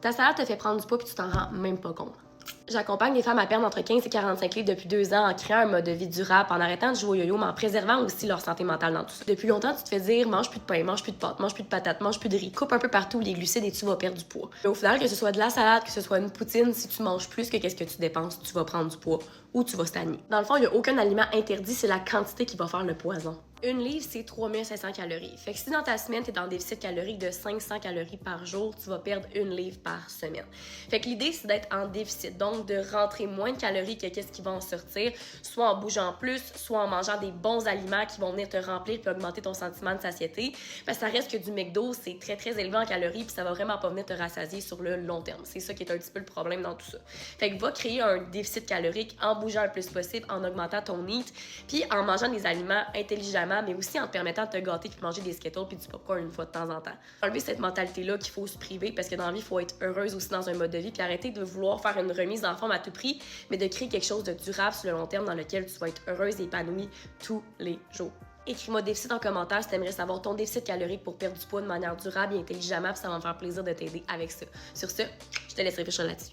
Ta salade te fait prendre du poids puis tu t'en rends même pas compte. J'accompagne les femmes à perdre entre 15 et 45 livres depuis 2 ans en créant un mode de vie durable, en arrêtant de jouer au yo-yo, mais en préservant aussi leur santé mentale dans tout ça. Depuis longtemps, tu te fais dire mange plus de pain, mange plus de pâtes, mange plus de patates, mange plus de riz, coupe un peu partout les glucides et tu vas perdre du poids. Mais au final, que ce soit de la salade, que ce soit une poutine, si tu manges plus que qu'est-ce que tu dépenses, tu vas prendre du poids ou tu vas stagner. Dans le fond, il n'y a aucun aliment interdit, c'est la quantité qui va faire le poison. Une livre, c'est 3500 calories. Fait que si dans ta semaine, tu es en déficit calorique de 500 calories par jour, tu vas perdre une livre par semaine. Fait que l'idée, c'est d'être en déficit, donc de rentrer moins de calories que qu'est-ce qui va en sortir, soit en bougeant plus, soit en mangeant des bons aliments qui vont venir te remplir puis augmenter ton sentiment de satiété. Parce que ça reste que du McDo, c'est très très élevé en calories puis ça va vraiment pas venir te rassasier sur le long terme. C'est ça qui est un petit peu le problème dans tout ça. Fait que va créer un déficit calorique en bougeant le plus possible, en augmentant ton NEAT, puis en mangeant des aliments intelligemment, mais aussi en te permettant de te gâter puis manger des Skittles puis du popcorn une fois de temps en temps. Enlever cette mentalité-là qu'il faut se priver parce que dans la vie, il faut être heureuse aussi dans un mode de vie puis arrêter de vouloir faire une remise en forme à tout prix, mais de créer quelque chose de durable sur le long terme dans lequel tu vas être heureuse et épanouie tous les jours. Écris-moi déficit en commentaire si tu aimerais savoir ton déficit calorique pour perdre du poids de manière durable et intelligemment, puis ça va me faire plaisir de t'aider avec ça. Sur ce, je te laisse réfléchir là-dessus.